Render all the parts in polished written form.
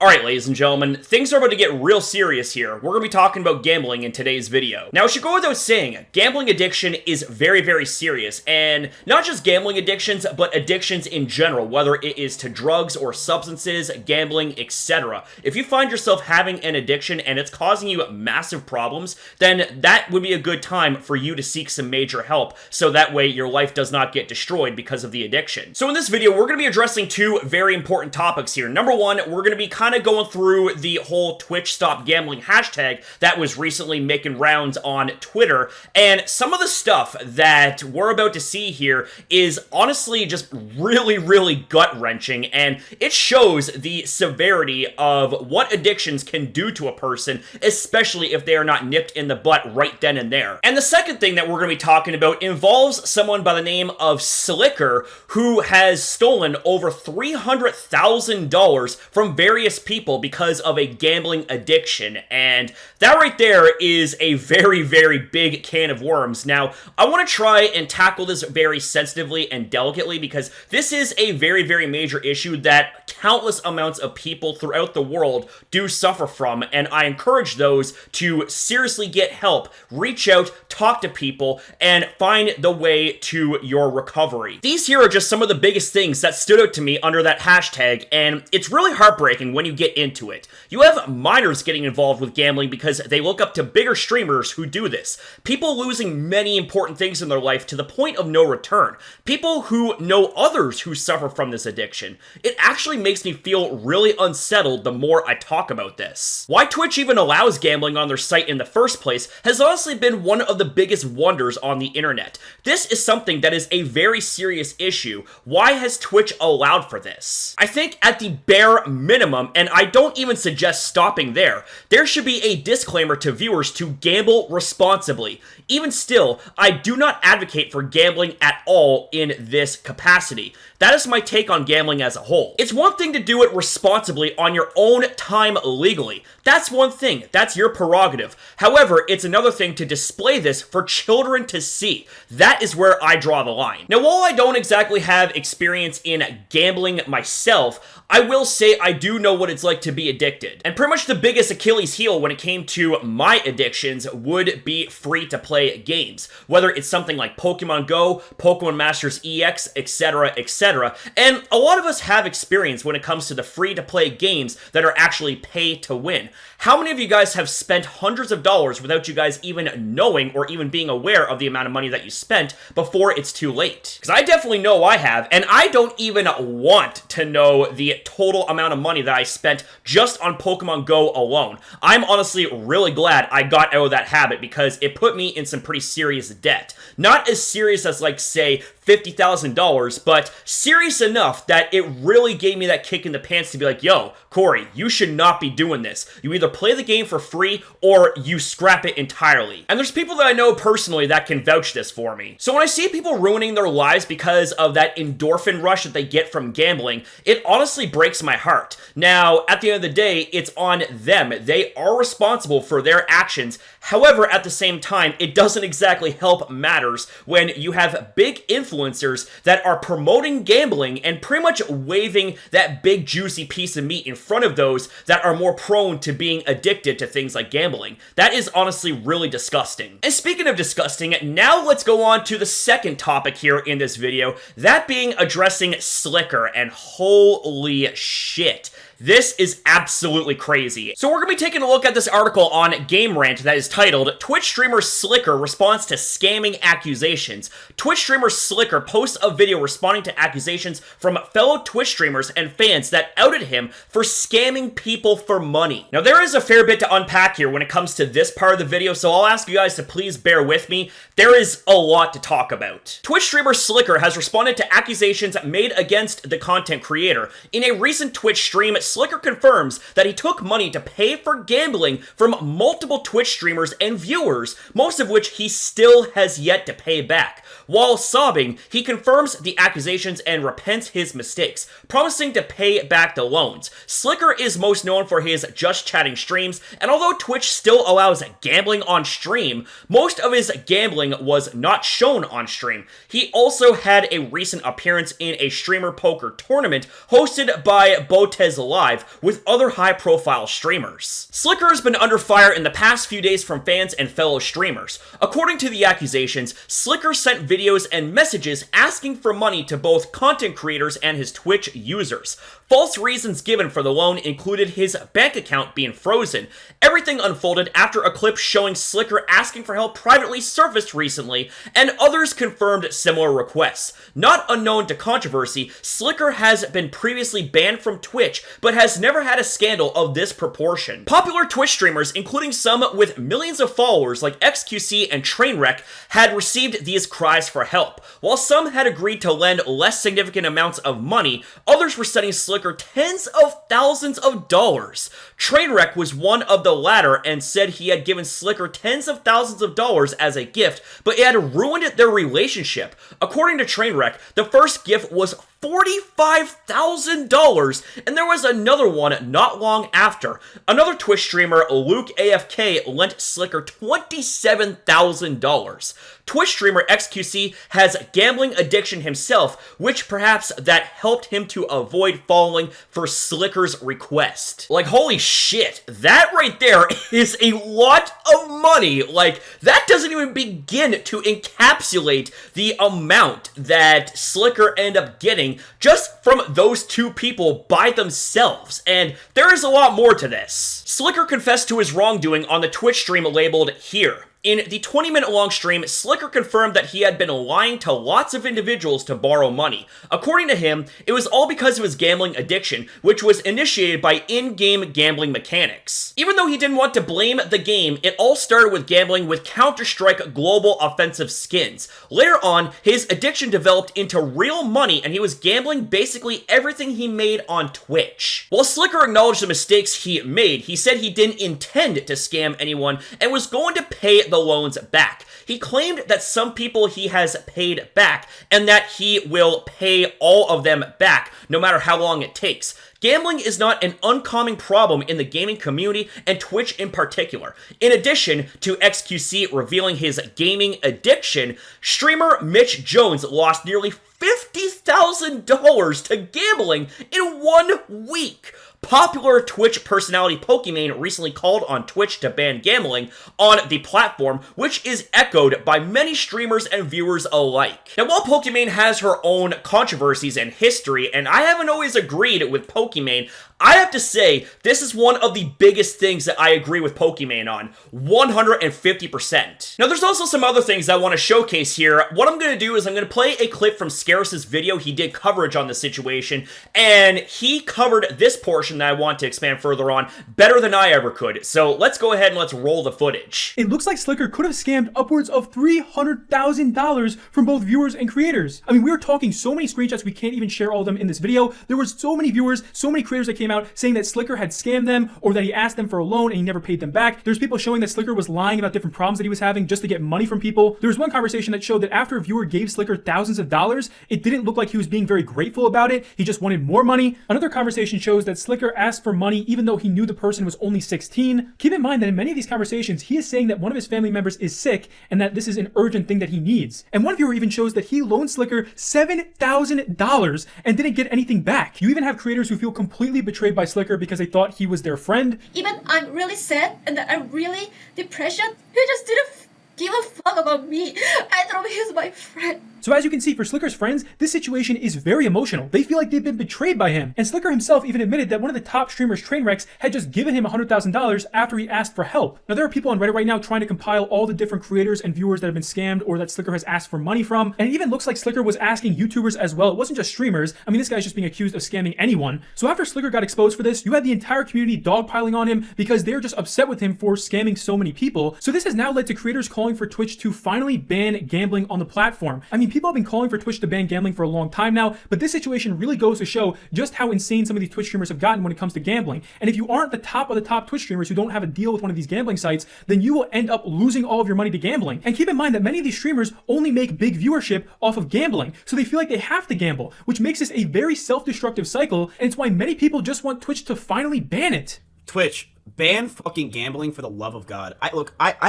Alright, ladies and gentlemen, things are about to get real serious here. We're going to be talking about gambling in today's video. Now, it should go without saying, gambling addiction is very, very serious, and not just gambling addictions, but addictions in general, whether it is to drugs or substances, gambling, etc. If you find yourself having an addiction and it's causing you massive problems, then that would be a good time for you to seek some major help, so that way your life does not get destroyed because of the addiction. So in this video, we're going to be addressing two very important topics here. Number one, we're going to be kind of going through the whole Twitch Stop Gambling hashtag that was recently making rounds on Twitter, and some of the stuff that we're about to see here is honestly just really gut-wrenching, and it shows the severity of what addictions can do to a person, especially if they are not nipped in the butt right then and there. And the second thing that we're going to be talking about involves someone by the name of Sliker, who has stolen over $300,000 from various people because of a gambling addiction, and that right there is a very big can of worms. Now, I want to try and tackle this very sensitively and delicately because this is a very major issue that countless amounts of people throughout the world do suffer from, and I encourage those to seriously get help, reach out, talk to people, and find the way to your recovery. These here are just some of the biggest things that stood out to me under that hashtag, and it's really heartbreaking when you get into it. You have minors getting involved with gambling because they look up to bigger streamers who do this. People losing many important things in their life to the point of no return. People who know others who suffer from this addiction. It actually makes me feel really unsettled the more I talk about this. Why Twitch even allows gambling on their site in the first place has honestly been one of the biggest wonders on the internet. This is something that is a very serious issue. Why has Twitch allowed for this? I think at the bare minimum, and I don't even suggest stopping there should be a disclaimer to viewers to gamble responsibly. Even still, I do not advocate for gambling at all in this capacity. That is my take on gambling as a whole. It's one thing to do it responsibly on your own time legally. That's one thing. That's your prerogative. However, it's another thing to display this for children to see. That is where I draw the line. Now, while I don't exactly have experience in gambling myself, I will say I do know what it's like to be addicted. And pretty much the biggest Achilles heel when it came to my addictions would be free-to-play games. Whether it's something like Pokemon Go, Pokemon Masters EX, etc., etc. And a lot of us have experience when it comes to the free-to-play games that are actually pay-to-win. How many of you guys have spent hundreds of dollars without you guys even knowing or even being aware of the amount of money that you spent before it's too late? Because I definitely know I have, and I don't even want to know the total amount of money that I spent just on Pokemon Go alone. I'm honestly really glad I got out of that habit because it put me in some pretty serious debt. Not as serious as, like, say, $50,000, but serious enough that it really gave me that kick in the pants to be like, yo, Corey, you should not be doing this. You either play the game for free or you scrap it entirely. And there's people that I know personally that can vouch this for me. So when I see people ruining their lives because of that endorphin rush that they get from gambling, it honestly breaks my heart. Now, at the end of the day, it's on them. They are responsible for their actions. However, at the same time, it doesn't exactly help matters when you have big influencers that are promoting gambling and pretty much waving that big juicy piece of meat in front of those that are more prone to being addicted to things like gambling. That is honestly really disgusting. And speaking of disgusting, now let's go on to the second topic here in this video, that being addressing Sliker, and holy shit. This is absolutely crazy. So we're going to be taking a look at this article on Game Rant that is titled, Twitch Streamer Sliker Responds to Scamming Accusations. Twitch streamer Sliker posts a video responding to accusations from fellow Twitch streamers and fans that outed him for scamming people for money. Now, there is a fair bit to unpack here when it comes to this part of the video, so I'll ask you guys to please bear with me. There is a lot to talk about. Twitch streamer Sliker has responded to accusations made against the content creator. In a recent Twitch stream, Sliker confirms that he took money to pay for gambling from multiple Twitch streamers and viewers, most of which he still has yet to pay back. While sobbing, he confirms the accusations and repents his mistakes, promising to pay back the loans. Sliker is most known for his Just Chatting streams, and although Twitch still allows gambling on stream, most of his gambling was not shown on stream. He also had a recent appearance in a streamer poker tournament hosted by Botez Live, live with other high-profile streamers. Sliker has been under fire in the past few days from fans and fellow streamers. According to the accusations, Sliker sent videos and messages asking for money to both content creators and his Twitch users. False reasons given for the loan included his bank account being frozen. Everything unfolded after a clip showing Sliker asking for help privately surfaced recently, and others confirmed similar requests. Not unknown to controversy, Sliker has been previously banned from Twitch, but has never had a scandal of this proportion. Popular Twitch streamers, including some with millions of followers like XQC and Trainwreck, had received these cries for help. While some had agreed to lend less significant amounts of money, others were sending Sliker tens of thousands of dollars. Trainwreck was one of the latter and said he had given Sliker tens of thousands of dollars as a gift, but it had ruined their relationship. According to Trainwreck, the first gift was $45,000, and there was another one not long after. Another Twitch streamer, Luke AFK, lent Sliker $27,000. Twitch streamer XQC has gambling addiction himself, which perhaps that helped him to avoid falling for Sliker's request. Like, holy shit, that right there is a lot of money. Like, that doesn't even begin to encapsulate the amount that Sliker ended up getting just from those two people by themselves, and there is a lot more to this. Sliker confessed to his wrongdoing on the Twitch stream labeled Here. In the 20-minute long stream, Sliker confirmed that he had been lying to lots of individuals to borrow money. According to him, it was all because of his gambling addiction, which was initiated by in-game gambling mechanics. Even though he didn't want to blame the game, it all started with gambling with Counter-Strike Global Offensive skins. Later on, his addiction developed into real money, and he was gambling basically everything he made on Twitch. While Sliker acknowledged the mistakes he made, he said he didn't intend to scam anyone and was going to pay the loans back. He claimed that some people he has paid back and that he will pay all of them back no matter how long it takes. Gambling is not an uncommon problem in the gaming community and Twitch in particular. In addition to XQC revealing his gaming addiction, streamer Mitch Jones lost nearly $50,000 to gambling in 1 week. Popular Twitch personality Pokimane recently called on Twitch to ban gambling on the platform, which is echoed by many streamers and viewers alike. Now, while Pokimane has her own controversies and history, and I haven't always agreed with Pokimane, I have to say, this is one of the biggest things that I agree with Pokimane on, 150%. Now, there's also some other things I want to showcase here. What I'm going to do is I'm going to play a clip from Scarce's video. He did coverage on the situation, and he covered this portion that I want to expand further on better than I ever could. So let's go ahead and let's roll the footage. It looks like Sliker could have scammed upwards of $300,000 from both viewers and creators. I mean, we were talking so many screenshots, we can't even share all of them in this video. There was so many viewers, so many creators that came out saying that Sliker had scammed them or that he asked them for a loan and he never paid them back. There's people showing that Sliker was lying about different problems that he was having just to get money from people. There was one conversation that showed that after a viewer gave Sliker thousands of dollars, it didn't look like he was being very grateful about it. He just wanted more money. Another conversation shows that Sliker asked for money even though he knew the person was only 16. Keep in mind that in many of these conversations, he is saying that one of his family members is sick and that this is an urgent thing that he needs. And one viewer even shows that he loaned Sliker $7,000 and didn't get anything back. You even have creators who feel completely betrayed by Sliker because they thought he was their friend. Even I'm really sad and I'm really depression. He just didn't give a fuck about me. I thought he was my friend. So as you can see, for Sliker's friends, this situation is very emotional. They feel like they've been betrayed by him. And Sliker himself even admitted that one of the top streamers, Trainwreck, had just given him $100,000 after he asked for help. Now, there are people on Reddit right now trying to compile all the different creators and viewers that have been scammed or that Sliker has asked for money from. And it even looks like Sliker was asking YouTubers as well. It wasn't just streamers. I mean, this guy's just being accused of scamming anyone. So after Sliker got exposed for this, you had the entire community dogpiling on him because they're just upset with him for scamming so many people. So this has now led to creators calling for Twitch to finally ban gambling on the platform. I mean, people have been calling for Twitch to ban gambling for a long time now, but this situation really goes to show just how insane some of these Twitch streamers have gotten when it comes to gambling. And if you aren't the top of the top Twitch streamers who don't have a deal with one of these gambling sites, then you will end up losing all of your money to gambling. And keep in mind that many of these streamers only make big viewership off of gambling, so they feel like they have to gamble, which makes this a very self-destructive cycle, and it's why many people just want Twitch to finally ban it. Twitch, ban fucking gambling for the love of God. I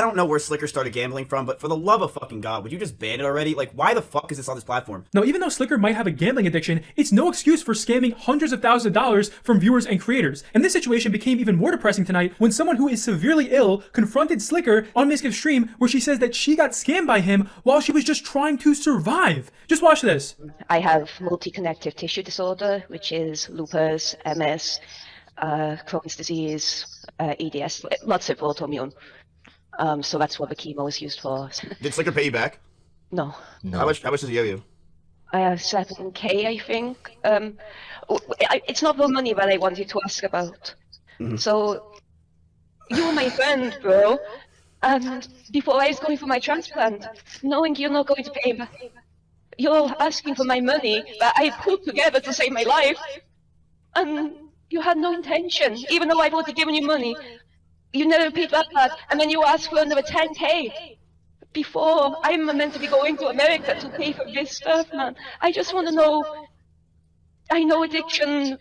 don't know where Sliker started gambling from, but for the love of fucking God, would you just ban it already? Like, why the fuck is this on this platform? Now, even though Sliker might have a gambling addiction, it's no excuse for scamming hundreds of thousands of dollars from viewers and creators. And this situation became even more depressing tonight when someone who is severely ill confronted Sliker on Misk's stream, where she says that she got scammed by him while she was just trying to survive. Just watch this. I have multi-connective tissue disorder, which is lupus, MS, Crohn's disease, EDS, lots of autoimmune. So that's what the chemo is used for. Did Sliker pay you back? No. How much does he owe you? 7K, I think. It's not the money that I wanted to ask about. So, you're my friend, bro. And before I was going for my transplant, knowing you're not going to pay me, you're asking for my money that I put together to save my life. And you had no intention, even though I've already given you money. You never paid that back, and then you ask for another 10K. Before I'm meant to be going to America to pay for this stuff, man. I just want to know. I know addiction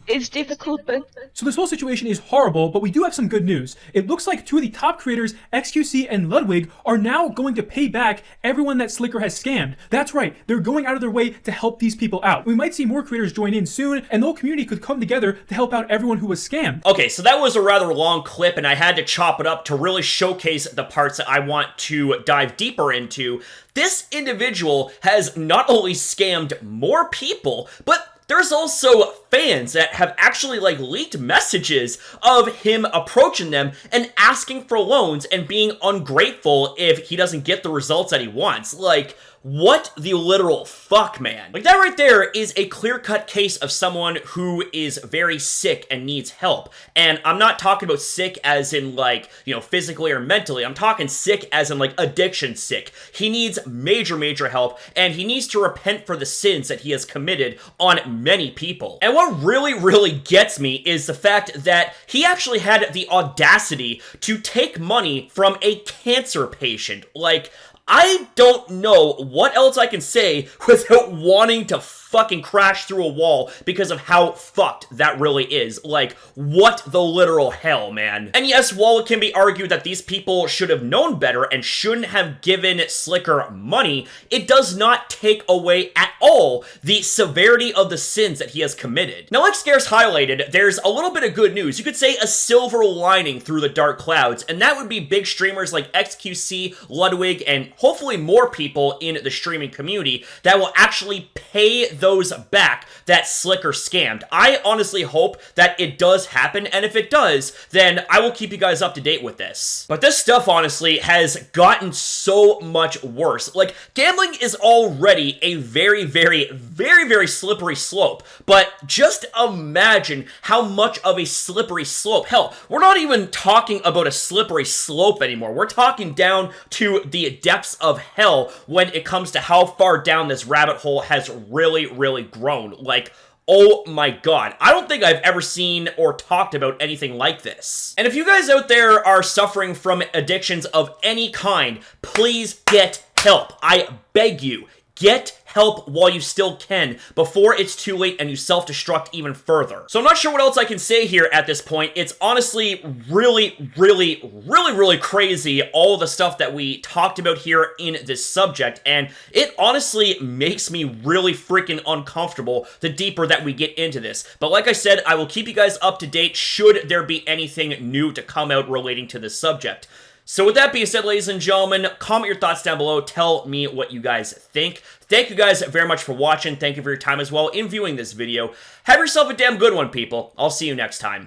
is difficult, but... So this whole situation is horrible, but we do have some good news. It looks like two of the top creators, XQC and Ludwig, are now going to pay back everyone that Sliker has scammed. That's right, they're going out of their way to help these people out. We might see more creators join in soon, and the whole community could come together to help out everyone who was scammed. Okay, so that was a rather long clip, and I had to chop it up to really showcase the parts that I want to dive deeper into. This individual has not only scammed more people, but there's also fans that have actually, like, leaked messages of him approaching them and asking for loans and being ungrateful if he doesn't get the results that he wants. Like, what the literal fuck, man? Like, that right there is a clear-cut case of someone who is very sick and needs help. And I'm not talking about sick as in, like, you know, physically or mentally. I'm talking sick as in, like, addiction sick. He needs major, major help, and he needs to repent for the sins that he has committed on many people. And what really, really gets me is the fact that he actually had the audacity to take money from a cancer patient. Like, I don't know what else I can say without wanting to fucking crash through a wall because of how fucked that really is. Like, what the literal hell, man? And yes, while it can be argued that these people should have known better and shouldn't have given Sliker money, it does not take away at all the severity of the sins that he has committed. Now, like Scares highlighted, there's a little bit of good news. You could say a silver lining through the dark clouds, and that would be big streamers like XQC, Ludwig, and hopefully more people in the streaming community that will actually pay those back that Sliker scammed. I honestly hope that it does happen, and if it does, then I will keep you guys up to date with this. But this stuff, honestly, has gotten so much worse. Like, gambling is already a very, very, very, very slippery slope, but just imagine how much of a slippery slope. Hell, we're not even talking about a slippery slope anymore. We're talking down to the depths of hell when it comes to how far down this rabbit hole has really, really grown. Like, oh my god, I don't think I've ever seen or talked about anything like this. And if you guys out there are suffering from addictions of any kind, please get help. I beg you, get help while you still can, before it's too late and you self-destruct even further. So I'm not sure what else I can say here at this point. It's honestly really, really, really, really crazy, all the stuff that we talked about here in this subject, and it honestly makes me really freaking uncomfortable the deeper that we get into this. But like I said, I will keep you guys up to date should there be anything new to come out relating to this subject. So with that being said, ladies and gentlemen, comment your thoughts down below. Tell me what you guys think. Thank you guys very much for watching. Thank you for your time as well in viewing this video. Have yourself a damn good one, people. I'll see you next time.